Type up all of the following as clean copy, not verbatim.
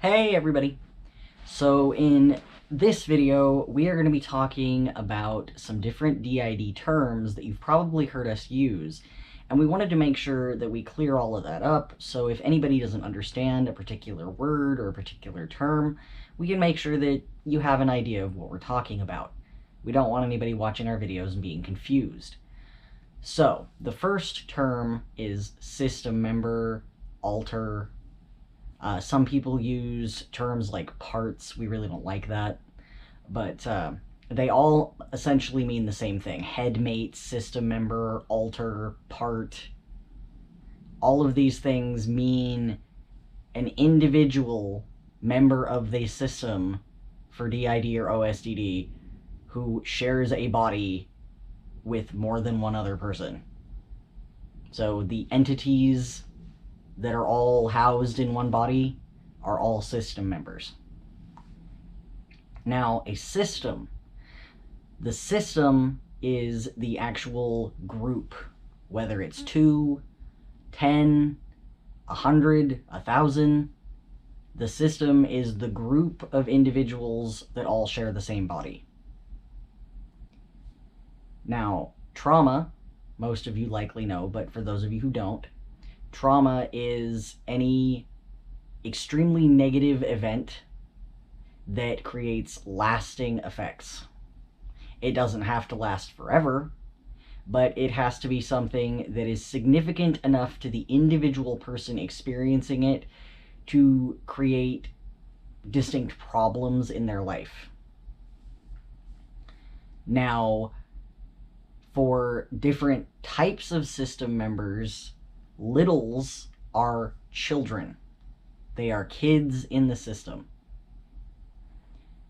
Hey everybody! So in this video, we are going to be talking about some different DID terms that you've probably heard us use, and we wanted to make sure that we clear all of that up, so if anybody doesn't understand a particular word or a particular term, we can make sure that you have an idea of what we're talking about. We don't want anybody watching our videos and being confused. So, the first term is system member, alter. Some people use terms like parts. We really don't like that. But they all essentially mean the same thing. Headmate, system member, alter, part. All of these things mean an individual member of the system for DID or OSDD who shares a body with more than one other person. So the entities that are all housed in one body are all system members. Now, a system. The system is the actual group, whether it's 2, 10, 100, 1,000. The system is the group of individuals that all share the same body. Now, trauma, most of you likely know, but for those of you who don't, trauma is any extremely negative event that creates lasting effects. It doesn't have to last forever, but it has to be something that is significant enough to the individual person experiencing it to create distinct problems in their life. Now, for different types of system members, littles are children. They are kids in the system.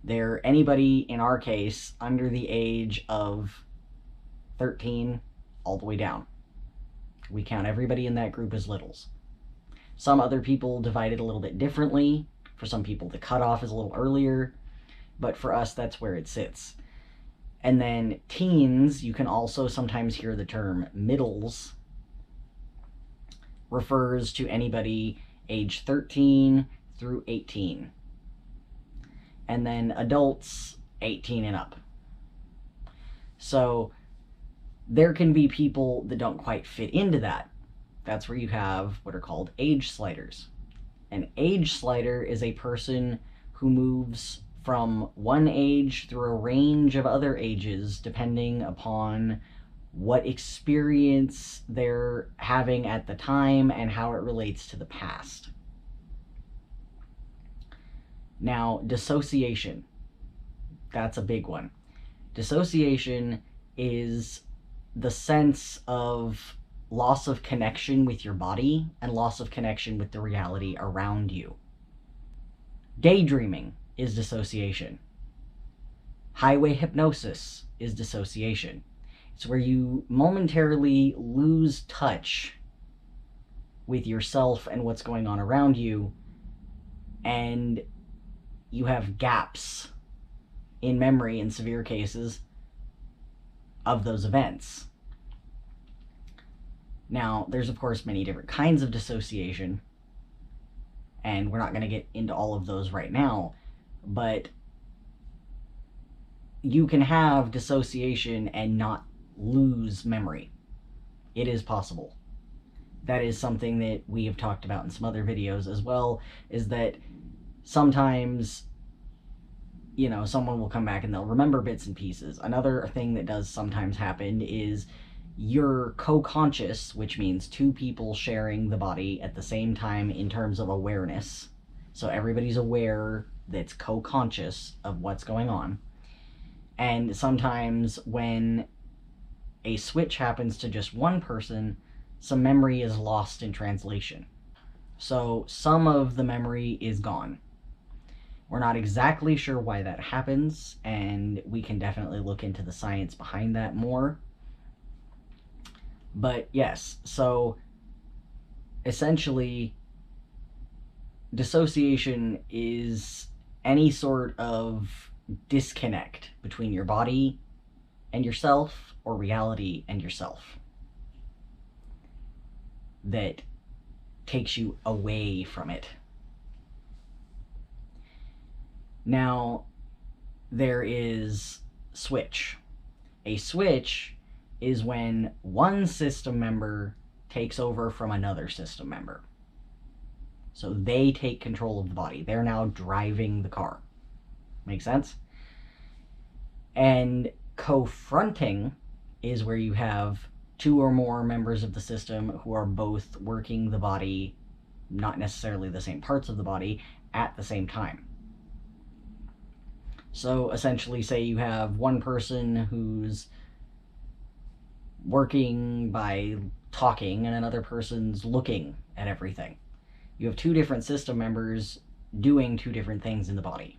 They're anybody, in our case, under the age of 13 all the way down. We count everybody in that group as littles. Some other people divide it a little bit differently. For some people, the cutoff is a little earlier, but for us, that's where it sits. And then teens, you can also sometimes hear the term middles, refers to anybody age 13 through 18. And then adults, 18 and up. So there can be people that don't quite fit into that. That's where you have what are called age sliders. An age slider is a person who moves from one age through a range of other ages depending upon what experience they're having at the time and how it relates to the past. Now, dissociation. That's a big one. Dissociation is the sense of loss of connection with your body and loss of connection with the reality around you. Daydreaming is dissociation. Highway hypnosis is dissociation. It's where you momentarily lose touch with yourself and what's going on around you, and you have gaps in memory in severe cases of those events. Now, there's of course many different kinds of dissociation, and we're not going to get into all of those right now, but you can have dissociation and not lose memory. It is possible. That is something that we have talked about in some other videos as well, is that sometimes, you know, someone will come back and they'll remember bits and pieces. Another thing that does sometimes happen is you're co-conscious, which means two people sharing the body at the same time in terms of awareness. So everybody's aware that's co-conscious of what's going on. And sometimes when a switch happens to just one person, some memory is lost in translation. So some of the memory is gone. We're not exactly sure why that happens, and we can definitely look into the science behind that more. But yes, so essentially, dissociation is any sort of disconnect between your body and yourself, or reality and yourself, that takes you away from it. Now, there is switch. A switch is when one system member takes over from another system member. So they take control of the body. They're now driving the car. Make sense? And co-fronting is where you have two or more members of the system who are both working the body, not necessarily the same parts of the body, at the same time. So essentially, say you have one person who's working by talking and another person's looking at everything. You have two different system members doing two different things in the body.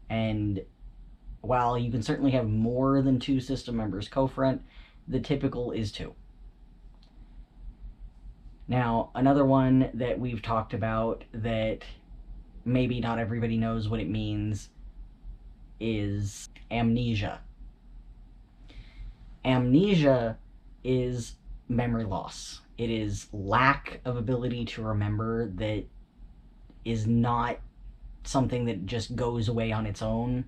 And while you can certainly have more than two system members co-front, the typical is two. Now, another one that we've talked about that maybe not everybody knows what it means is amnesia. Amnesia is memory loss. It is lack of ability to remember that is not something that just goes away on its own,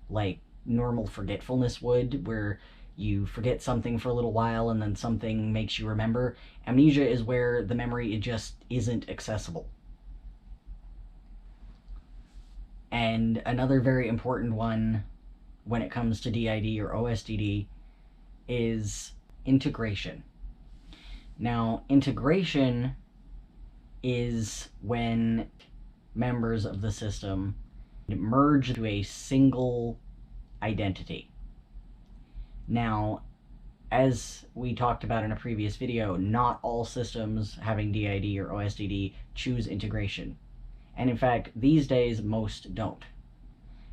like normal forgetfulness would, where you forget something for a little while and then something makes you remember. Amnesia is where the memory, it just isn't accessible. And another very important one when it comes to DID or OSDD is integration. Now, integration is when members of the system merge into a single identity. Now, as we talked about in a previous video, not all systems having DID or OSDD choose integration. And in fact, these days, most don't.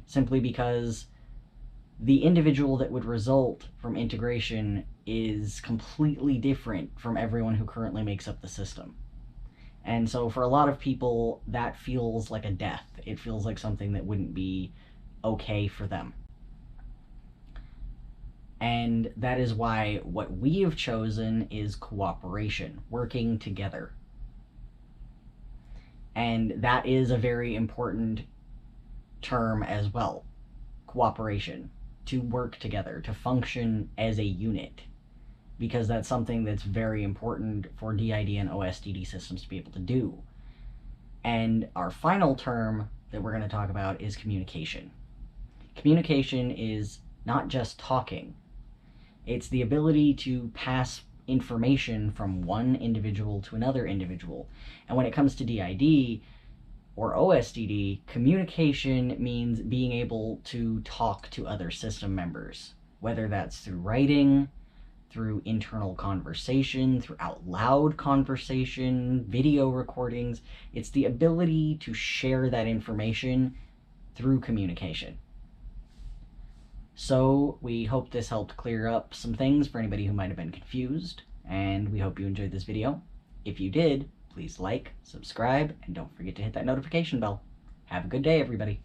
Simply because the individual that would result from integration is completely different from everyone who currently makes up the system. And so for a lot of people, that feels like a death. It feels like something that wouldn't be okay for them. And that is why what we have chosen is cooperation, working together. And that is a very important term as well, cooperation, to work together, to function as a unit, because that's something that's very important for DID and OSDD systems to be able to do. And our final term that we're going to talk about is communication. Communication is not just talking. It's the ability to pass information from one individual to another individual. And when it comes to DID or OSDD, communication means being able to talk to other system members, whether that's through writing, through internal conversation, through out loud conversation, video recordings. It's the ability to share that information through communication. So we hope this helped clear up some things for anybody who might have been confused, and we hope you enjoyed this video. If you did, please like, subscribe, and don't forget to hit that notification bell. Have a good day, everybody.